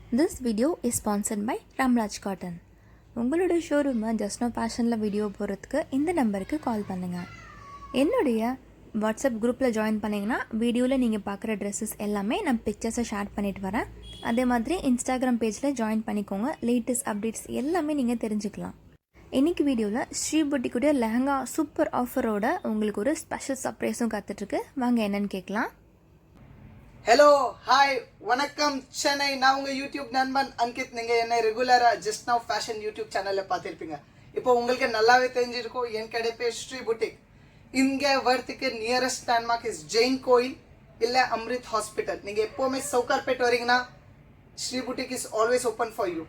This video is sponsored by Ramraj Cotton. உங்களோட ஷோரூமை ஜஸ்னோ ஃபேஷனில் video போடுறதுக்கு இந்த நம்பருக்கு கால் பண்ணுங்கள். என்னுடைய வாட்ஸ்அப் குரூப்பில் ஜாயின் பண்ணிங்கன்னா வீடியோவில் நீங்கள் பார்க்குற ட்ரெஸ்ஸஸ் எல்லாமே நான் பிக்சர்ஸை ஷேர் பண்ணிட்டு வரேன். அதே மாதிரி இன்ஸ்டாகிராம் பேஜில் ஜாயின் பண்ணிக்கோங்க. லேட்டஸ்ட் அப்டேட்ஸ் எல்லாமே நீங்கள் தெரிஞ்சுக்கலாம். இன்றைக்கி வீடியோவில் ஸ்ரீ புட்டிக்குடைய லெஹங்கா சூப்பர் ஆஃபரோட உங்களுக்கு ஒரு ஸ்பெஷல் சர்ப்ரைஸும் காத்துட்ருக்கு. வாங்க என்னன்னு கேட்கலாம். ஹலோ ஹாய் வணக்கம் சென்னை. நான் உங்கள் யூடியூப் நண்பன் அங்கித். நீங்கள் என்ன ரெகுலராக ஜஸ்ட் நவ் ஃபேஷன் யூடியூப் சேனலில் பார்த்துருப்பீங்க. இப்போ உங்களுக்கு நல்லாவே தெரிஞ்சிருக்கும் என் கடை பேர் ஸ்ரீ புட்டிக். இங்கே வரத்துக்கு நியரஸ்ட் லேண்ட்மார்க் இஸ் ஜெயின் கோயில் இல்லை அம்ரித் ஹாஸ்பிட்டல். நீங்கள் எப்போவுமே சவுகார்பேட் வரீங்கன்னா Sri boutique is always open for you.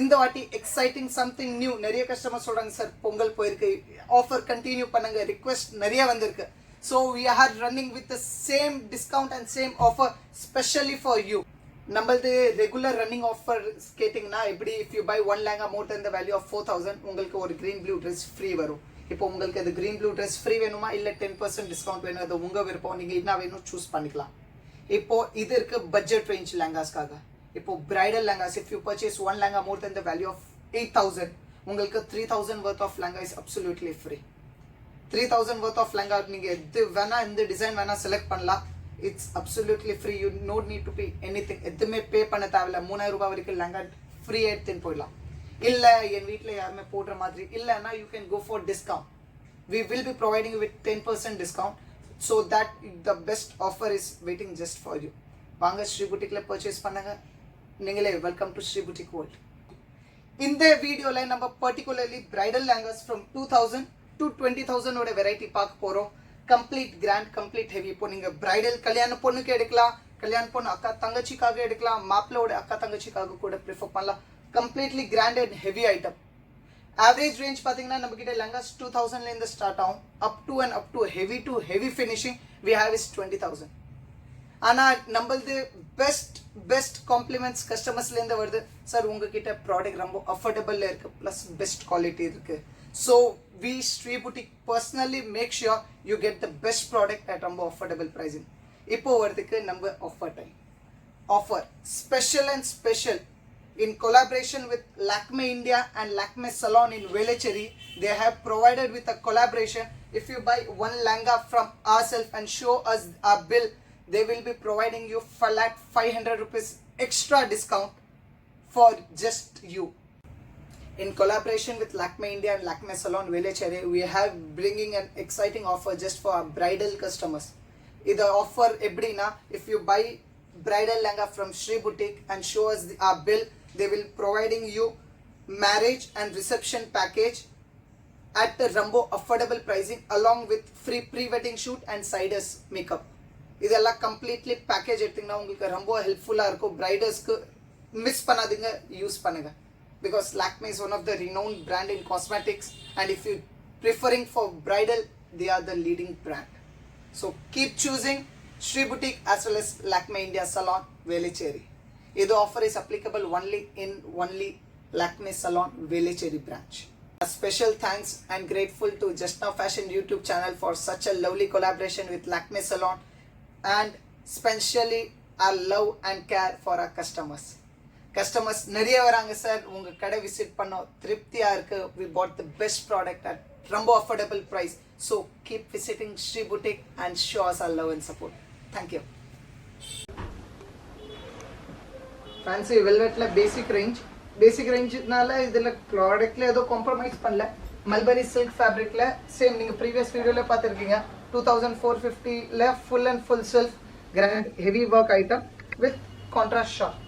இந்த வாட்டி எக்ஸைட்டிங் சம்திங் நியூ. நிறைய கஸ்டமர் சொல்கிறாங்க, சார் பொங்கல் போயிருக்கு, ஆஃபர் கண்டினியூ பண்ணுங்க, ரிக்வெஸ்ட் நிறைய வந்திருக்கு. So we are running with the same discount and same offer specially for you. நம்மளது ரெகுலர் ரன்னிங் ஆஃபர் கேட்டிங்கன்னா எப்படி, if you buy one lehenga more then the value of 4000 உங்களுக்கு ஒரு க்ரீன் ப்ளூ ட்ரெஸ் ஃப்ரீ வரும். இப்போ உங்களுக்கு அது க்ரீன் ப்ளூ ட்ரெஸ் ஃப்ரீ வேணுமா இல்லை 10% டிஸ்கவுண்ட் வேணும், அது உங்கள் விருப்பம். நீங்கள் என்ன வேணும் சூஸ் பண்ணிக்கலாம். இப்போ இது இருக்கு பட்ஜெட் ரேஞ்ச் லேங்காஸ்க்காக. இப்போ bridal lehengas, if you purchase one lehenga more then the value of 8000 உங்களுக்கு 3000 worth of lehenga is absolutely free. 3000 worth of lehenga நீங்கள் எது வேணால் இந்த டிசைன் வேணால் செலக்ட் பண்ணலாம். It's absolutely free. You not need to pay anything. எதுவுமே பே பண்ண தேவையில்ல. 3000 ரூபாய் வரைக்கும் லெங்கா ஃப்ரீ எடுத்துன்னு போயிடலாம். இல்லை என் வீட்டில் யாருமே போடுற மாதிரி இல்லைன்னா you can go for discount. We will be providing with 10% discount. So that the best offer is waiting just for you. வாங்க ஸ்ரீ புட்டிக்கில் பர்ச்சேஸ் பண்ணுங்க. நீங்களே welcome to Sri boutique world. இந்த வீடியோவில் நம்ம particularly bridal lehengas from 2000 to 20,000 ஓட வெரைட்டி பார்க்க போறோம். Complete grand, complete heavy. இப்போ நீங்க பிரைடல் கல்யாண பொண்ணுக்கு எடுக்கலாம், கல்யாண பொண்ணு அக்கா தங்கச்சிக்காக எடுக்கலாம், மாப்பிளோட அக்கா தங்கச்சிக்காக கூட ப்ரிஃபர் பண்ணலாம். Completely grand and heavy item. Average range பார்த்தீங்கன்னா நம்ம கிட்ட லெங்காஸ் 2000ல இருந்து ஸ்டார்ட் ஆகும். Up to heavy finishing we have is 20,000. ஆனால் நம்மளது பெஸ்ட் காம்ப்ளிமெண்ட்ஸ் கஸ்டமர்ஸ்லேருந்து வருது. சார் உங்ககிட்ட ப்ராடக்ட் ரொம்ப அஃபோர்டபுளில் இருக்குது, ப்ளஸ் பெஸ்ட் குவாலிட்டி இருக்குது. So we Sri Boutique personally make sure you get the best product at ரொம்ப affordable pricing. இப்போ வரதுக்கு நம்ம offer time. Offer special and special in collaboration with Lakme India and Lakme Salon in Velachery. They have provided with a collaboration. If you buy one langa from ourselves and show us our bill, they will be providing you flat 500 rupees extra discount for just you. In collaboration with Lakme India and Lakme Salon Velachery, we have bringing an exciting offer just for our bridal customers. This offer ebrina, if you buy bridal langa from Sri Boutique and show us our bill, they will providing you marriage and reception package at the Rambo affordable pricing along with free pre-wedding shoot and siders makeup. இதெல்லாம் completely package எடுத்தீங்கன்னா உங்களுக்கு ரொம்ப ஹெல்ப்ஃபுல்லாக இருக்கும். பிரைடர்ஸ்க்கு miss பண்ணாதீங்க, use பண்ணுங்க. Because Lakme is one of the renowned brand in cosmetics, and if you preferring for bridal, they are the leading brand. So keep choosing Sri Boutique as well as Lakme India Salon Velachery. This offer is applicable only Lakme Salon Velachery branch. A special thanks and grateful to Just Now Fashion YouTube channel for such a lovely collaboration with Lakme Salon, and especially our love and care for our customers நிறைய வராங்க. Sir உங்கள் கடை visit பண்ணோம், திருப்தியாக இருக்குது. We put the best product at ரொம்ப affordable price. So keep visiting Shri boutique and show us our love and support. Thank you. Fancy வெல்வெட்டில் basic ரேஞ்சுனால இதில் ப்ராடக்டில் ஏதோ காம்ப்ரமைஸ் பண்ணல. மல்பரி சில்க் ஃபேப்ரிக்கில் சேம் நீங்கள் ப்ரீவியஸ் வீடியோவில் பார்த்துருக்கீங்க. 2450ல full and full self grand heavy work item with contrast shawl.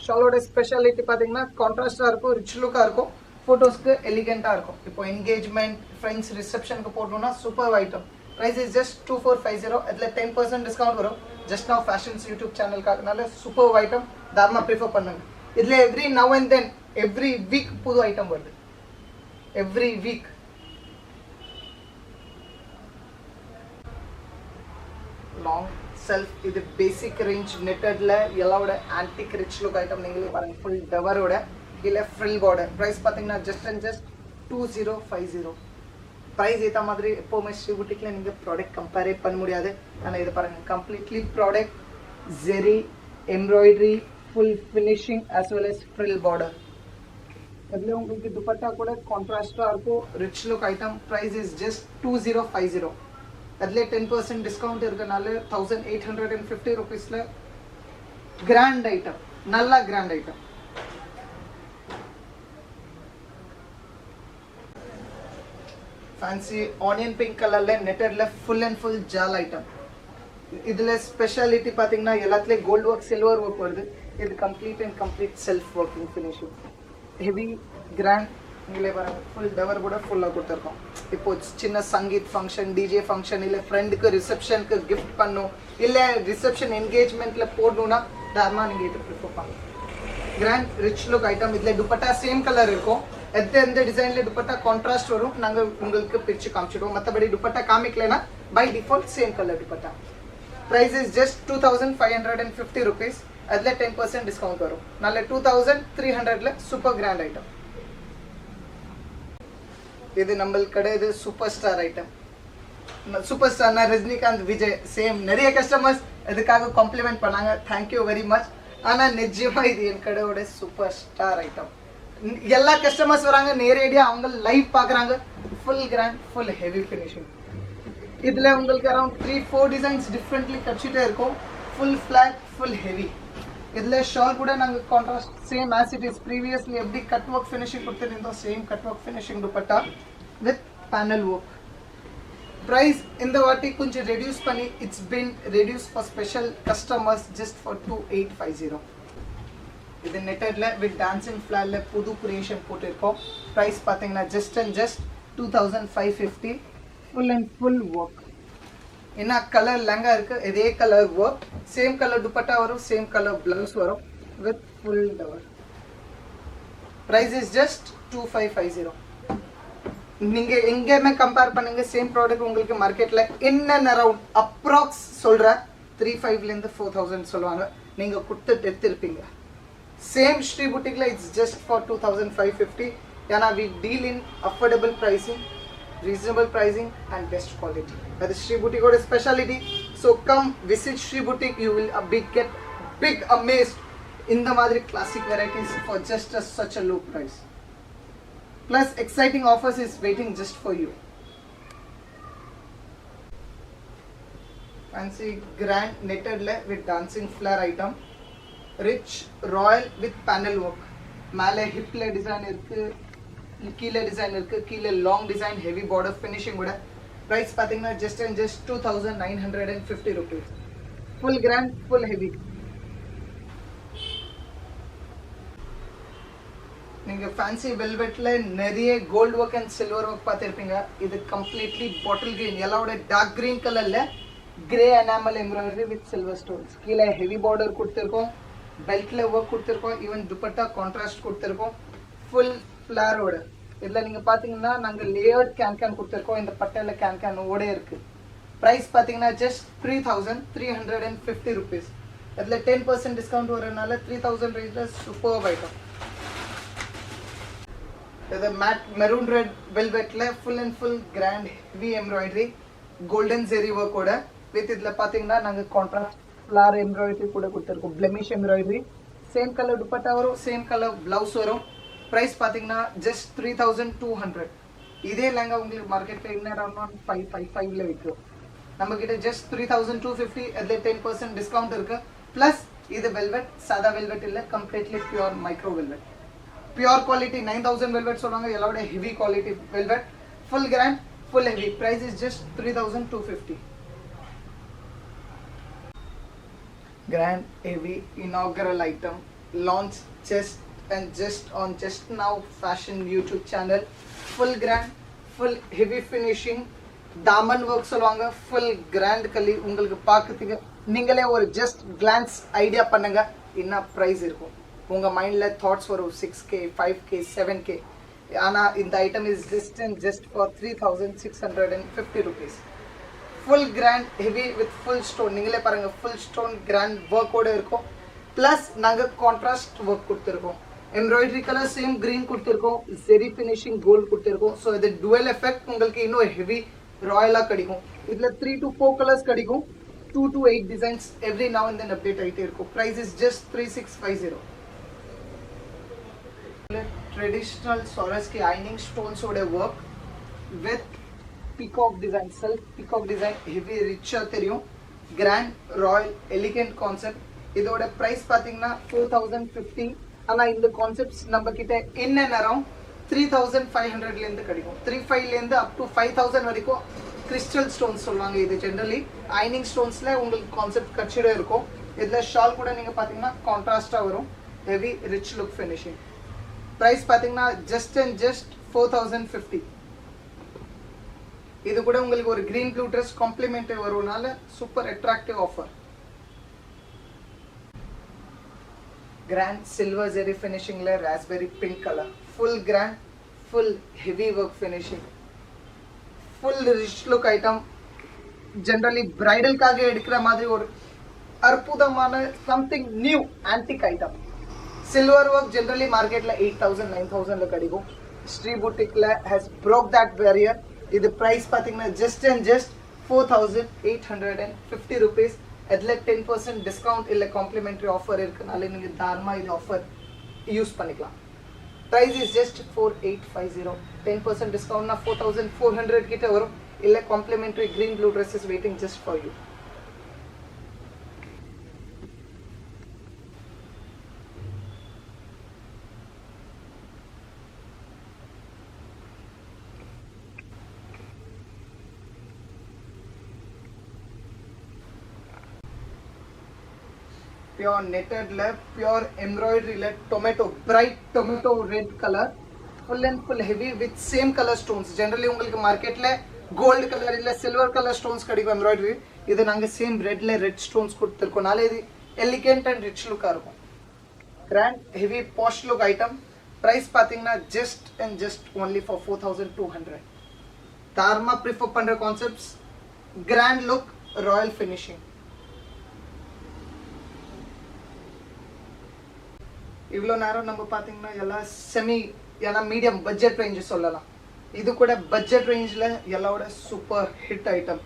ஷாலோட ஸ்பெஷாலிட்டி பார்த்தீங்கன்னா கான்ட்ராஸ்டாக இருக்கும், ரிச் லுக்காக இருக்கும், ஃபோட்டோஸ்க்கு எலிகெண்ட்டாக இருக்கும். இப்போ என்கேஜ்மெண்ட், ஃப்ரெண்ட்ஸ், ரிசப்ஷனுக்கு போடணும்னா super item. Price is just 2450. அதில் 10% டிஸ்கவுண்ட் வரும். ஜஸ்ட் நவ் ஃபேஷன்ஸ் யூடியூப் சேனலுக்காகனால சூப்பர் ஐட்டம் தாராளமாக ப்ரிஃபர் பண்ணுங்க. இதில் every now and then every week புது ஐட்டம் வருது. Every week long self. இது பேசிக் ரேஞ்ச் நெட்டட்ல எல்லாவோட ஆன்டிக் ரிச் லுக் ஐட்டம். நீங்களே பாருங்க, ஃபுல் டவரோட இல்லை ஃப்ரில் பார்டர். ப்ரைஸ் பார்த்தீங்கன்னா ஜஸ்ட் 2050. ப்ரைஸ் ஏற்ற மாதிரி எப்போவுமே ஸ்ரீ புட்டிக்கில் நீங்கள் ப்ராடக்ட் கம்பேரே பண்ண முடியாது. ஆனால் இது பாருங்கள், கம்ப்ளீட்லி ப்ராடக்ட் ஜெரி embroidery full finishing as well as frill border. એટલે உங்களுக்கு दुपट्टा கூட கான்ட்ராஸ்டா இருக்கும் rich look item. Price is just 2050. એટલે 10% discount இருக்கனால 1850 rupeesல grand item, நல்ல grand item. Fancy onion pink colorல netted full and full jal item. இதுல ஸ்பெஷாலிட்டி பாத்தீங்கன்னா எல்லாத்துலயும் கோல்ட் ஒர்க் சில்வர் ஒர்க் வருது. இது complete self working finishing, heavy grand. நீங்களே பாருங்க, ஃபுல் டவர் கூட ஃபுல்லா கொடுத்துருக்கோம். இப்போ சின்ன சங்கீத் ஃபங்க்ஷன், டிஜே ஃபங்க்ஷன், இல்ல ஃப்ரெண்டுக்கு ரிசப்ஷனுக்கு கிஃப்ட் பண்ணும், இல்ல ரிசப்ஷன் என்கேஜ்மெண்ட்ல போடணும்னா தாராளமா நீங்க இது ப்ரிஃபர் பண்ணலாம். Grand rich look item. இதுல துப்பட்டா சேம் கலர் இருக்கும். எந்த டிசைன்ல துப்பட்டா கான்ட்ராஸ்ட் வரும் நாங்க உங்களுக்கு பிரிச்சு காமிச்சிடுவோம். மற்றபடி துப்பட்டா காமிக்கலைன்னா by default same colour dupatta. Price is just 2550 rupees. அதுல 10% டிஸ்கவுண்ட் வரும். நல்ல 2300ல சூப்பர் கிராண்ட் ஐட்டம். இது நம்ம கடையில சூப்பர் ஸ்டார் ஐட்டம். சூப்பர் ஸ்டார்னா ரஜினிகாந்த், விஜய் சேம். நிறைய கஸ்டமர்ஸ் இதுக்காக காம்ப்ளிமெண்ட் பண்ணாங்க. Thank you very much. ஆனா நிஜமா இது என் கடையோட சூப்பர் ஸ்டார் ஐட்டம். எல்லா கஸ்டமர்ஸ் வராங்க, நேரடியா அவங்க லைவ் பாக்குறாங்க. Full grand, full heavy finishing. இதுல உங்களுக்கு அரௌண்ட் 3-4 டிசைன்ஸ் டிஃப்ரெண்ட்லி கட்சிட்டே இருக்கும். Full flat, full heavy. இதுல ஷால் கூட நாங்க contrast same as it is previously எப்படி கட் ஒர்க் ஃபினிஷிங் கொடுத்திருந்தோம், same cut work finishing dupatta with panel work. Price இந்த வாட்டி கொஞ்சம் ரெடியூஸ் பண்ணி, it's been reduce for special customers just for 2850. இது நெட்டட்ல வித் டான்சிங் ஃபிளார்ல புது கிரியேஷன் போட்டிருக்கோம். பிரைஸ் பாத்தீங்கன்னா just 2550. full and full work. என்ன கலர் லெங்கா இருக்கு, இதே colour work, same colour dupatta வரும், சேம் கலர் பிளவுஸ் வரும் with full tower. Price is just 2550. நீங்க எங்கேயுமே கம்பேர் பண்ணுங்க, சேம் ப்ராடக்ட் உங்களுக்கு மார்க்கெட்ல இன் அரவுண்ட் அப்ராக்ஸ் சொல்ற 3500 இருந்து 4000 சொல்லுவாங்க. நீங்க கொடுத்து எடுத்திருப்பீங்க. சேம் ஸ்ரீ புட்டிக்ல இட்ஸ் ஜஸ்ட் ஃபார் 2550. ஏன்னா we deal in affordable pricing, reasonable pricing and best quality. That is Sri Boutique or speciality. So come visit Sri Boutique. You will get big amazed in the madri classic varieties for just such a low price. Plus exciting offers is waiting just for you. Fancy grand netted le with dancing flower item. Rich royal with panel work. Male hip le design irukku, கீழே design இருக்கு, கீழே long design, heavy border finishing கூட. Price பாத்தீங்கன்னா just 2950 rupees. Full grand, full heavy. நீங்க fancy வெல்வெட்ல நிறைய gold work and silver work பார்த்திருப்பீங்க. இது கம்ப்ளீட்லி பாட்டில் கிரீன், எல்லாவோட டார்க் கிரீன் கலர்ல grey enamel embroidery with silver stones. கீழே ஹெவி பார்டர் கொடுத்திருக்கோம், பெல்ட்ல ஒர்க் கொடுத்திருக்கோம், ஈவன் துப்பட்டா கான்ட்ராஸ்ட் கொடுத்திருக்கோம். ஃபுல் ஃபிளாரோட இதுல நீங்க பாத்தீங்கன்னா நாங்க லேயர்ட் கேன் கொடுத்திருக்கோம். இந்த பட்டையில கேன் ஓட இருக்கு. பிரைஸ் பாத்தீங்கன்னா ஜஸ்ட் 3350 rupees. இதுல 10% டிஸ்கவுண்ட் வரனால 3000 ரேஞ்ச்ல சூப்பர் ஐட்டம். இது மேட் மெரூன் ரெட் வெல்வெட்ல full and full grand heavy embroidery, golden zari work கூட வித் இதுல பாத்தீங்கன்னா நாங்க கான்ட்ராஸ்ட் ஃபிளார் எம்ப்ராய்டரி கூட கொடுத்திருக்கோம். Blemish embroidery, same colour dupatta வரும், சேம் கலர் பிளவுஸ் வரும். பிரைஸ் பாத்தீங்கன்னா ஜஸ்ட் 3200. இதே லெங்கா உங்களுக்கு மார்க்கெட்ல இன்னும் அரௌண்ட் 555ல விற்கும். நம்ம கிட்ட ஜஸ்ட் 3250. அதுல 10% டிஸ்கவுண்ட் இருக்கு. பிளஸ் இது வெல்வெட், சாதா வெல்வெட் இல்ல, completely pure micro velvet. Pure quality 9000 velvet சொல்லுவாங்க, எல்லாரோட heavy quality velvet. Full grand, full heavy. Price is just 3250. Grand heavy inaugural item launch just on Just Now Fashion YouTube channel. Full grand, full heavy finishing, daman work சொல்வாங்க. full grand கலி உங்களுக்கு பார்க்கிறதுக்கு நீங்களே ஒரு just glance idea பண்ணுங்க என்ன price இருக்கும். உங்க மைண்ட்ல தாட்ஸ் வரும் 6k 5k 7k. ஆனா இந்த item is just for 3650 rupees. full grand heavy with full stone. நீங்களே பாருங்க, full stone grand work ஓட இருக்கும். பிளஸ் நாங்க கான்ட்ராஸ்ட் ஒர்க் கொடுத்திருக்கோம். எம்ப்ராய்டரி கலர் சேம் கிரீன் கொடுத்திருக்கோம், ஜெரி ஃபினிஷிங் கோல்ட் கொடுத்திருக்கோம். ஸோ இது டுவெல் எஃபெக்ட் உங்களுக்கு இன்னும் ஹெவி ராயலா கிடைக்கும். இதுல 3 to 4 கலர்ஸ் கிடைக்கும். 2 to 8 designs every now and then update ஆயிட்டே இருக்கும். Price is just 3650. Traditional Swarovski ironing stones ஓட work with peacock design, self peacock design, heavy richer தெரியும். Grand Royal Elegant concept. இதோட price பாத்தீங்கன்னா 4050. ஆனா இந்த concepts நம்ம கிட்ட in and around 3500 ல இருந்து கிடைக்கும். 35 ல இருந்து up to 5000 வரைக்கும் crystal stones சொல்வாங்க. இது generally ironing stonesல உங்களுக்கு concept கச்சிட இருக்கும். இதுல ஷால் கூட நீங்க பாத்தீங்கன்னா கான்ட்ராஸ்டா வரும். heavy rich look finishing. price பாத்தீங்கன்னா just and just 4050. இது கூட உங்களுக்கு ஒரு green blue dress complimentary வருவனால super attractive offer. Grand silver zeri finishing la raspberry pink color, full grand, full heavy work finishing, full rich look item. Generally bridal காக எடுக்கிற மாதிரி ஒரு அற்புதமான something new antique item. Silver work generally market la 8000 9000 ல கிடைக்கும். Sri boutique la has broke that barrier. இது price பாத்தீங்கன்னா just and just 4850 rupees. அதில் 10% டிஸ்கவுண்ட் இல்லை காம்ப்ளிமெண்ட்ரி ஆஃபர் இருக்குனால நீங்கள் தாராளமாக இது ஆஃபர் யூஸ் பண்ணிக்கலாம். Price is just 4850. 10% டிஸ்கவுண்ட்னா 4400 கிட்ட வரும். இல்லை complimentary green blue dress is waiting just for you. Pure knitted la, pure embroidery la, tomato, bright tomato red color, full and full heavy with same color stones. Generally உங்களுக்கு மார்க்கெட்ல gold colour இல்ல silver colour stones கிடைக்கும் embroidery. இது நாங்க same ரெட்ல red stones கொடுத்திருக்கோம்னால இது elegant and rich லுக்கா இருக்கும். Grand heavy posh look item. Price பாத்தீங்கன்னா just and just only for 4200. தாராளமா ப்ரிஃபர் பண்ற concepts grand look, royal finishing. இவ்வளோ நேரம் நம்ம பார்த்தீங்கன்னா எல்லாம் செமி எல்லாம் மீடியம் பட்ஜெட் ரேஞ்சு சொல்லலாம். இது கூட பட்ஜெட் ரேஞ்சில் எல்லாவோட super hit item.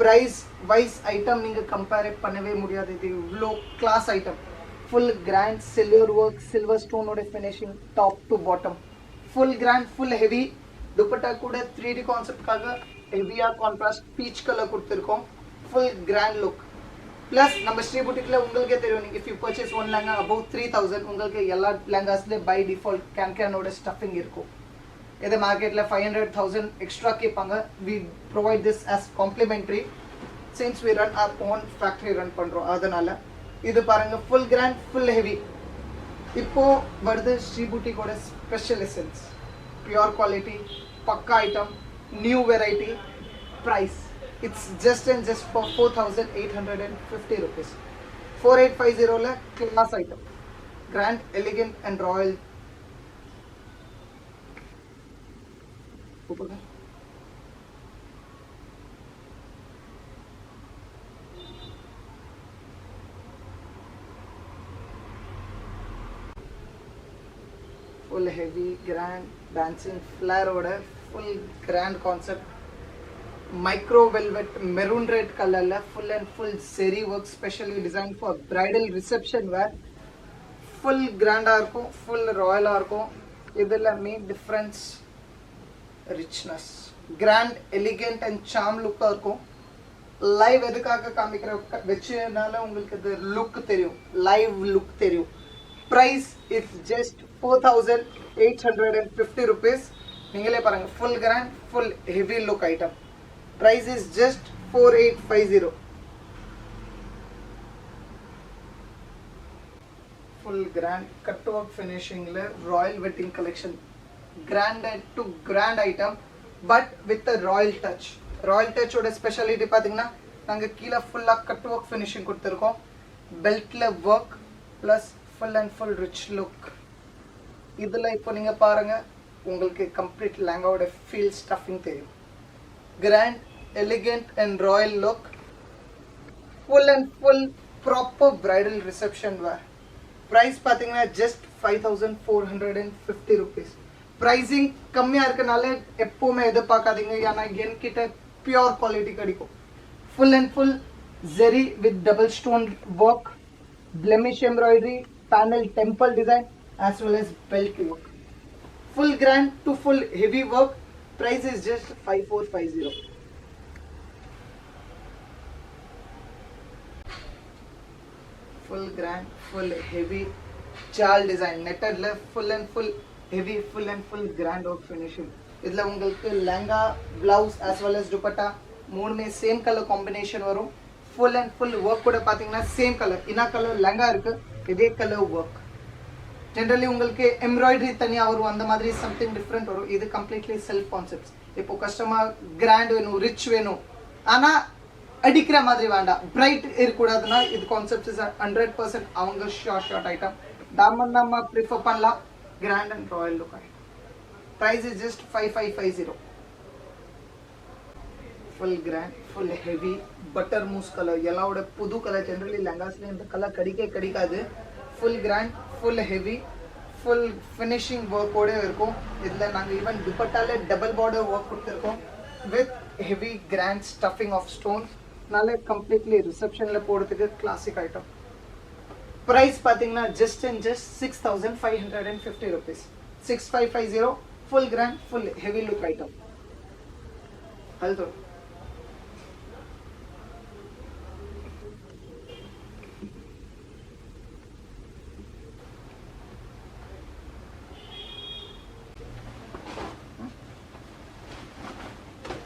Price wise item நீங்கள் கம்பேர் பண்ணவே முடியாது. இது இவ்வளோ class item. Full grand silver work, silver ஸ்டோனோட finishing top to bottom. Full grand, full heavy. Dupatta கூட 3D கான்செப்ட்காக ஹெவியாக கான்ட்ராஸ்ட் பீச் கலர் கொடுத்துருக்கோம். Full grand look. ப்ளஸ் நம்ம ஸ்ரீ புட்டிக்ல உங்களுக்கே தெரியும், நீங்கள் if you purchase one lehenga about 3000 உங்களுக்கு எல்லா லெங்காஸ்லேயே பை டிஃபால்ட் கேனோட ஸ்டஃபிங் இருக்கும். இது மார்க்கெட்டில் 500,000 எக்ஸ்ட்ரா கேட்பாங்க. We provide this as complimentary since we run our own factory run பண்ணுறோம். அதனால இது பாருங்க ஃபுல் கிராண்ட், ஃபுல் ஹெவி. இப்போ வருது ஸ்ரீ புட்டிக்கோட ஸ்பெஷல் எசன்ஸ். பியூர் குவாலிட்டி, பக்கா item, new variety. Price it's just and just for 4850 rupees. 4850 la class item, grand, elegant and royal. Full heavy, grand, dancing flare oda full grand concept. Micro velvet maroon red color la, full and full zeri work specially designed for bridal reception wear. Full grand arko, full royal arko. Idella main difference richness, grand, elegant and charm look arko. Live edukaka kaamikra vechinaala ungalku the look theriyum, live look theriyum. Price is just 4850 rupees. ningale paranga full grand, full heavy look item. Price is just 4850. Full grand cut work finishing la, royal wedding collection. Grand to grand item but with a royal touch. Royal touch oda speciality pathina nanga keela full cut work finishing கொடுத்திருக்கோம். belt la work plus full and full rich look. இதுல இப்போ நீங்க பாருங்க உங்களுக்கு complete lehenga ஓட feel stuffing தெரியும். Grand, elegant and royal look, full and full proper bridal reception wear. Price பாத்தீங்கன்னா just 5450 rupees. Pricing கம்மியா இருக்கனால எப்பவுமே எதிர்பார்க்காதீங்க. ஏன்னா என்கிட்ட பியூர் குவாலிட்டி கிடைக்கும். full and full zeri with double stone work, blemish embroidery, panel temple design as well as belt work. Full grand to full heavy work. Price is just 5450. Full grand, full heavy jal design, netted left, full and full heavy, full and full grand work finishing. இதில் உங்களுக்கு lehenga blouse as well as dupatta மூணுமே same colour combination வரும். Full and full work கூட பார்த்தீங்கன்னா same colour, இன்னா colour lehenga இருக்கு, இதே colour work. Generally உங்களுக்கு எம்ப்ராய்டரி தனியாக வரும், அந்த மாதிரி சம்திங் டிஃப்ரெண்ட் வரும். இது கம்ப்ளீட்லி செல்ஃப் கான்செப்ட்ஸ். இப்போ கஸ்டமர் கிராண்ட் வேணும், ரிச் வேணும், ஆனால் அடிக்கிற மாதிரி வேண்டாம், பிரைட் இருக்கக்கூடாதுன்னா இது கான்செப்ட் இஸ் 100% அவங்க ஷார்ட் ஐட்டம் நம்ம ப்ரிஃபர் பண்ணலாம். Grand and royal look item. Price is just 5550. Full grand, full heavy butter mousse color. எல்லாவோட புது கலர். ஜென்ரலி லெங்காஸ்ல இந்த கலர் கிடைக்காது. Full grand, full heavy, full finishing work ஓட இருக்கும். இதுல நாங்க ஈவன் துப்பட்டால டபுள் பார்டர் ஒர்க் கொடுத்திருக்கோம் with heavy grand stuffing of stones. நாளே completely ரிசப்ஷன்ல போடுறதுக்கு கிளாசிக் ஐட்டம். பிரைஸ் பாத்தீங்கன்னா just and just 6550 rupees. 6550. Full grand, full heavy look item. Hello.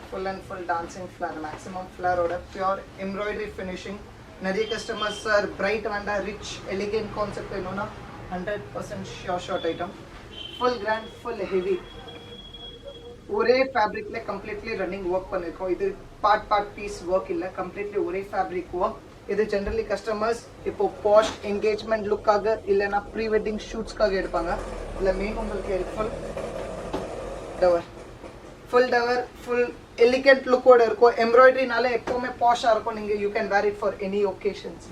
Full and full dancing flare, maximum flare order, pure embroidery finishing. நிறைய customers are bright and rich, elegant concept வேணும்னா 100% short item. Full grand, full heavy. ஒரே ஃபேப்ரிக்ல completely running work பண்ணிருக்கோம். இது part piece work இல்ல, completely ஒரே fabric work. இது generally customers இப்போ posh engagement லுக்காக இல்லைன்னா ப்ரீ வெட்டிங் ஷூட்ஸ்க்காக எடுப்பாங்க. இல்லை மெயின் உங்களுக்கு helpful tower, full tower, full elegant லுக்கோட இருக்கும். எம்ப்ராய்டரினால எப்பவுமே பாஷாக இருக்கும். நீங்கள் you can wear it for any occasions.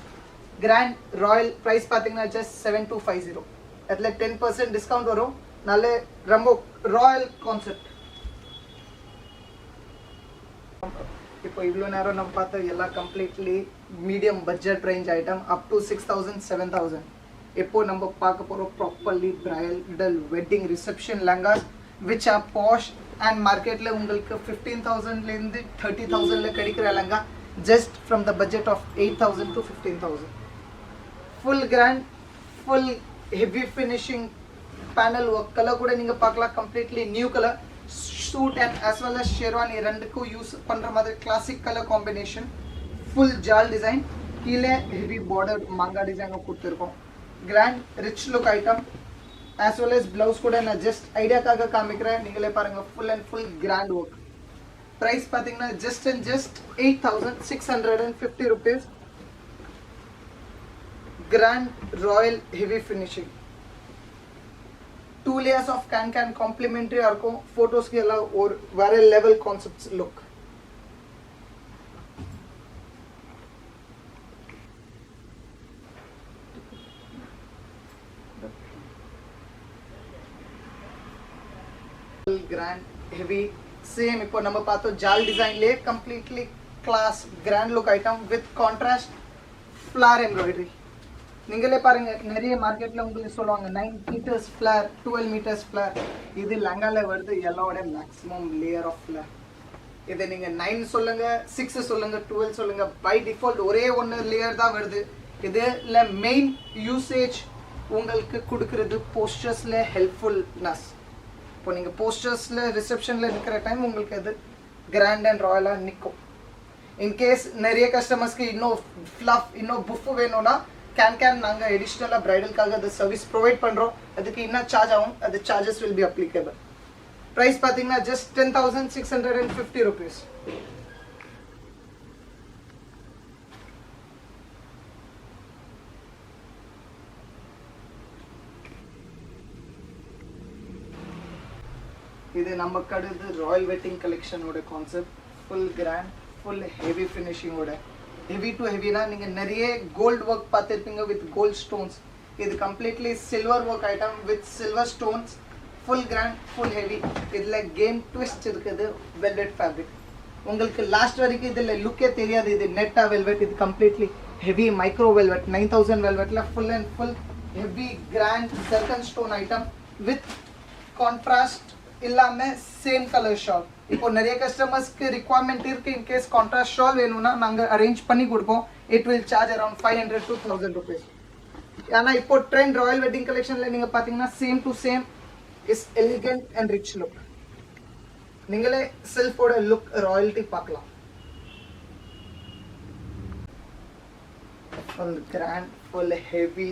Grand royal price பார்த்தீங்கன்னா ஜஸ்ட் 7250. அதில் 10% டிஸ்கவுண்ட் வரும். நல்ல ரொம்ப ராயல் கான்செப்ட். இப்போ இவ்வளோ நேரம் நம்ம பார்த்த எல்லாம் completely medium budget range item up to 6000 7000. இப்போ நம்ம பார்க்க போகிறோம் properly bridal wedding reception lehengas which are posh and மார்க்கெட்டில் உங்களுக்கு 15,000லேருந்து 30,000ல கிடைக்கிற lehenga just from the budget of 8,000 to 15,000. Full grand, full heavy finishing panel work. Colour கூட நீங்கள் பார்க்கலாம், completely new colour. Suit and as well as sherwani ரெண்டுக்கும் யூஸ் பண்ணுற மாதிரி classic colour combination. Full jaal design, கீழே ஹெவி பார்டர் மாங்கா டிசைனும் கொடுத்துருக்கோம். Grand rich look item as well as blouse கூட நான் ஜஸ்ட் ஐடியாக்காக காமிக்கிறேன். நீங்களே பாருங்கள், full and full grand work. Price பார்த்தீங்கன்னா just and just 8650 rupees. Grand royal heavy finishing. 2 layers of can complimentary இருக்கும். ஃபோட்டோஸ்க்கு எல்லாம் ஒரு வேற level concepts look. Grand heavy same இப்போ நம்ம பார்த்தோம் ஜால் டிசைன்லேயே completely class grand look item with contrast flare embroidery. நீங்களே பாருங்க, நிறைய மார்க்கெட்ல உங்களுக்கு சொல்லுவாங்க 9 meters ஃபிளேர், 12 meters ஃபிளேர். இது லெங்கால வருது எல்லாவோட மேக்ஸிமம் லேயர் ஆஃப் ஃபிளேர். இதை நீங்க 9 சொல்லுங்க, 6 சொல்லுங்க, 12 சொல்லுங்க, பை டிஃபால்ட் ஒரே ஒன்று லேயர் தான் வருது. இதுல மெயின் யூசேஜ் உங்களுக்கு கொடுக்கறது போஸ்டர்ஸ்ல ஹெல்ப்ஃபுல்னஸ். இப்போ நீங்க போஸ்டர்ஸ்ல ரிசப்ஷன்ல நிற்கிற டைம் உங்களுக்கு அது கிராண்ட் அண்ட் ராயலா நிற்கும். இன்கேஸ் நிறைய கஸ்டமர்ஸ்க்கு இன்னும் ஃப்ளஃப் இன்னும் புஃப் வேணும்னா கேன் நாங்கள் எடிஷ்னலாக பிரைடலுக்காக அந்த சர்வீஸ் ப்ரொவைட் பண்ணுறோம். அதுக்கு என்ன சார்ஜ் ஆகும், அது charges will be applicable. Price பார்த்தீங்கன்னா ஜஸ்ட் 10,650 rupees. இது நம்ம கடுது ராயல் வெட்டிங் கலெக்ஷனோட concept. Full grand, full heavy ஃபினிஷிங்கோட. ஹெவி டு ஹெவினா நீங்கள் நிறைய கோல்ட் ஒர்க் பார்த்துருப்பீங்க வித் கோல்ட் ஸ்டோன்ஸ். இது completely silver work item with silver stones. Full grand, full heavy. இதில் கேம் ட்விஸ்ட் இருக்குது வெல்வெட் ஃபேப்ரிக். உங்களுக்கு லாஸ்ட் வரைக்கும் இதில் லுக்கே தெரியாது. இது நெட்டா வெல்வெட், இது completely heavy micro velvet 9000 வெல்வெட்டில் full and full heavy grand zircon stone item with contrast இல்லாமல் சேம் கலர் ஷால். இப்போ நிறைய கஸ்டமர்ஸ்க்கு ரிக்வயர்மெண்ட் இருக்குது. இன்கேஸ் கான்ட்ராஸ்ட் ஷால் வேணும்னா நாங்கள் அரேஞ்ச் பண்ணி கொடுப்போம். It will charge around 500 to 1000 rupees. ஏன்னா இப்போ ட்ரெண்ட் ராயல் வெட்டிங் கலெக்ஷனில் நீங்கள் பார்த்தீங்கன்னா same to same is elegant and rich look. நீங்களே செல்ஃபோட லுக் ராயல்ட்டி பார்க்கலாம். full grand, full heavy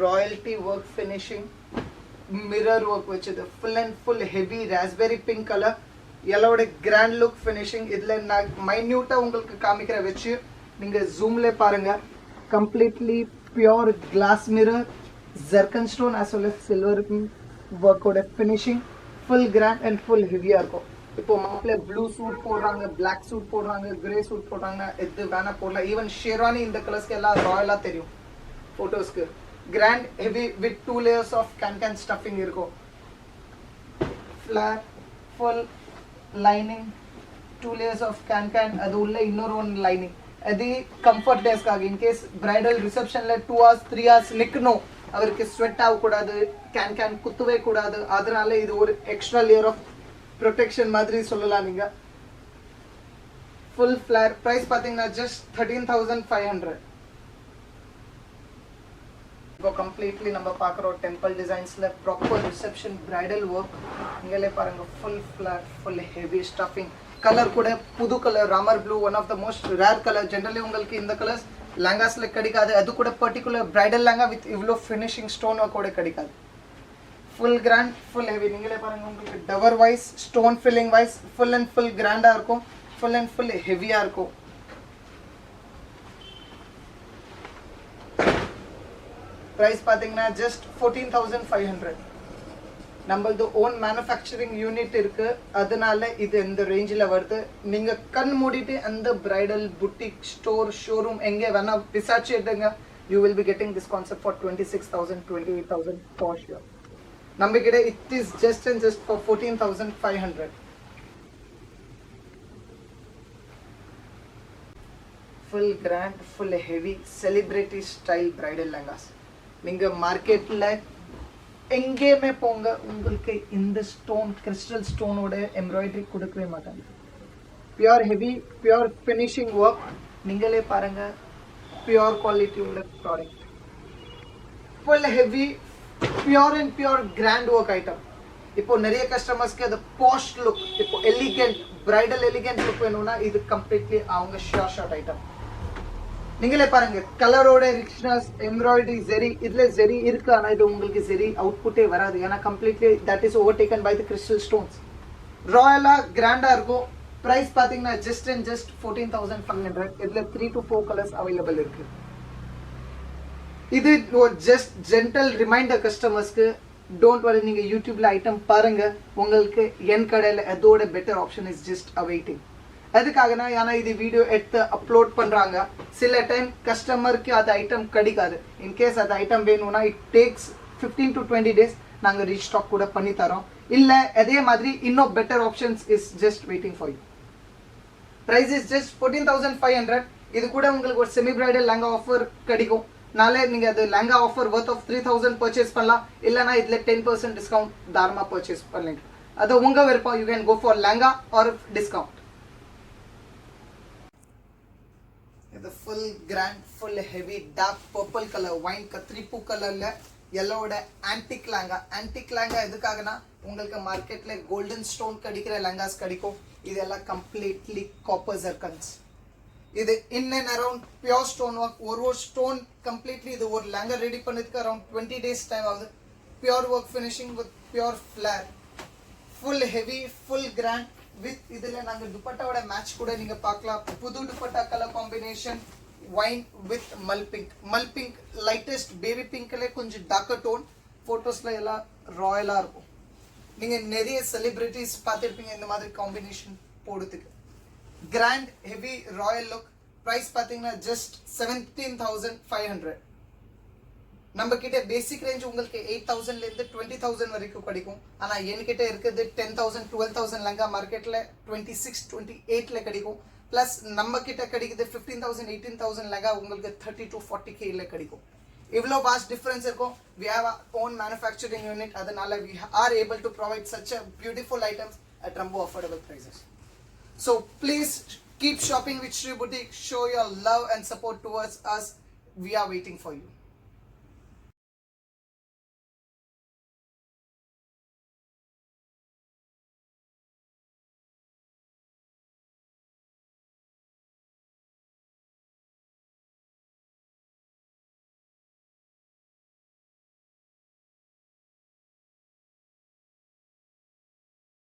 royalty work finishing, mirror work which is the full and full heavy raspberry pink color, yellow grand look finishing. idla na minute ungalku kaamikra vechu ninga zoom le parunga. Completely pure glass mirror, zircon stone as well as silver work oda finishing, full grand and full heavy ah irukum. இப்போ மாப்பிள்ள blue suit போடுறாங்க, black suit போடுறாங்க, grey suit போடுறாங்க, எது வேணா போடலாம். Even sherwani இந்த கலர்ஸ்க்கு எல்லாம் ராயலா தெரியும் போட்டோஸ்க்கு. Grand heavy with 2 layers of can stuffing இருக்கும். Flare full lining, 2 layers of can, அது உள்ள இன்னொரு ஒன் லைனிங். அது கம்ஃபர்ட் டேஸ்க்காக. இன்கேஸ் பிரைடல் ரிசப்ஷன்ல 2 hours 3 hours நிற்கணும், அவருக்கு ஸ்வெட் ஆகக்கூடாது, கேன் குத்துவே கூடாது, அதனால இது ஒரு எக்ஸ்ட்ரா லேயர் ஆஃப் ப்ரொடெக்ஷன் மாதிரி சொல்லலாம். நீங்க ஃபுல் ஃபிளேர் பிரைஸ் பாத்தீங்கன்னா ஜஸ்ட் 13,500. இப்போ கம்ப்ளீட்லி நம்ம பார்க்குறோம் டெம்பிள் டிசைன்ஸ்ல ப்ராப்பர் ரிசப்ஷன் பிரைடல் ஒர்க். நீங்களே பாருங்க, full flare, full heavy stuffing. Colour கூட புது colour Ramar blue, one of the most rare colour. Generally உங்களுக்கு இந்த கலர்ஸ் லெஹங்காஸ்ல கிடைக்காது. அது கூட பர்டிகுலர் பிரைடல் லெஹங்கா வித் இவ்வளோ ஃபினிஷிங் ஸ்டோன் ஒர்க் கூட கிடைக்காது. Full grand, full heavy. நீங்களே பாருங்க, உங்களுக்கு tower wise, stone filling wise full and full கிராண்டா இருக்கும், ஃபுல் அண்ட் ஃபுல் ஹெவியா இருக்கும். பிரைஸ் பாத்தீங்கன்னா ஜஸ்ட் 14,500. நம்மளது ஓன் மேனுஃபேக்சரிங் யூனிட் இருக்கு, அதனால இது இந்த ரேஞ்சில் வருது. நீங்க கண் மூடிட்டு அந்த பிரைடல் புட்டிக் ஸ்டோர் ஷோரூம் எங்கே வேணா விசாரிச்சு எடுங்க. You will be getting this concept for 26,000 28,000 for sure. நம்ம கிட்ட it is just and just for 14,500. Full grand, full heavy celebrity style bridal lehengas. நீங்க மார்க்கெட்ல எங்கேயுமே போங்க, உங்களுக்கு இந்த ஸ்டோன் கிறிஸ்டல் ஸ்டோனோட எம்ப்ராய்டரி கொடுக்கவே மாட்டாங்க. Pure heavy, pure finishing work. நீங்களே பாருங்க, பியூர் குவாலிட்டி உள்ள product. Full heavy pure and pure grand work item. இப்போ நிறைய கஸ்டமர்ஸ்க்கு அது பாஷ் லுக், இப்போ எலிகென்ட் பிரைடல் எலிகென்ட் லுக் வேணும்னா இது கம்ப்ளீட்லி அவங்க ஷார்ட் ஐட்டம். நீங்களே பாருங்க, கலரோட ரிச்னஸ், எம்ப்ராய்டரி, ஜெரி. இதுல ஜெரி இருக்கு, ஆனா இது உங்களுக்கு ஜெரி அவுட்புட்டே வராது. ஏன்னா completely that is overtaken by the crystal stones. ராயலா கிராண்டா இருக்கும். பிரைஸ் பாத்தீங்கன்னா ஜஸ்ட் அண்ட் ஜஸ்ட் 14,500. இதுல 3 to 4 கலர்ஸ் அவைலபிள் இருக்கு. இது ஒரு ஜஸ்ட் ஜென்டல் ரிமைண்டர் கஸ்டமர்ஸ்க்கு, டோன்ட் வரி. நீங்க யூடியூப்ல ஐட்டம் பாருங்க, உங்களுக்கு என் கடையில் அதோட better option is just awaiting. அதுக்காகனா, ஏன்னா இது வீடியோ எடுத்து அப்லோட் பண்றாங்க, சில டைம் கஸ்டமருக்கு அது ஐட்டம் கிடைக்காது. இன்கேஸ் அது ஐட்டம் வேணும்னா இட் டேக்ஸ் 15 to 20 days நாங்க ரீஸ்டாக் கூட பண்ணி தரோம். இல்ல அதே மாதிரி இன்னும் better options is just waiting for you. Price is just 14,500. இது கூட உங்களுக்கு ஒரு செமி பிரைடல் லெஹங்கா ஆஃபர் கிடைக்கும். நாளே நீங்க அது lehenga offer worth of 3,000 purchase பண்ணலாம். இல்லனா இதுல 10% டிஸ்கவுண்ட் தாராளமா பர்ச்சேஸ் பண்ணலாம். அது உங்க விருப்பம். You can go for lehenga or discount. இது full grand, full heavy dark purple colour, wine கத்திரிப்பூ கலர்ல yellowட ஆன்டிக் லெஹங்கா. ஆன்டிக் லெஹங்கா எதுக்காகனா, உங்களுக்கு மார்க்கெட்ல கோல்டன் ஸ்டோன் கிடைக்கிற லெஹங்காஸ் கிடைக்கும். இதெல்லாம் கம்ப்ளீட்லி காப்பர் ஜர்கன்ஸ். இது in and around pure stone work. ஒரு ஸ்டோன் கம்ப்ளீட்லி இது ஒரு லெஹங்கா ரெடி பண்ணதுக்கு அரௌண்ட் 20 days டைம் ஆகுது. Pure work finishing with pure flare, full heavy, full grand. With இதுல நாங்க துப்பட்டாவோட மேட்ச் கூட நீங்க பார்க்கலாம். புது dupatta colour combination, wine with mull pink. Mull pink lightest baby பிங்க்ல கொஞ்சம் டார்க்கர் டோன். போட்டோஸ்ல எல்லாம் ராயலா இருக்கும். நீங்க நிறைய செலிபிரிட்டிஸ் பார்த்திருப்பீங்க இந்த மாதிரி காம்பினேஷன் போடுறதுக்கு. Grand heavy royal look. Price பாத்தீங்கன்னா ஜஸ்ட் 17,500. நம்ம கிட்ட பேசிக் ரேஞ்ச் உங்களுக்கு 8,000ல இருந்து 20,000 வரைக்கும் கிடைக்கும். ஆனா என்கிட்ட இருக்குது 10,000 12,000 லெங்கா மார்க்கெட்ல 26 28ல கிடைக்கும். பிளஸ் நம்ம கிட்ட கிடைக்குது 15,000 18,000 லெங்கா உங்களுக்கு 30 to 40K ல கிடைக்கும். இவ்வளோ வாஸ்ட் டிஃபரன்ஸ் இருக்கும். we have our own manufacturing unit, அதனால we are able to provide such a beautiful items at Rambo affordable prices. So please keep shopping with Shri Boutique. Show your love and support towards us. We are waiting for you.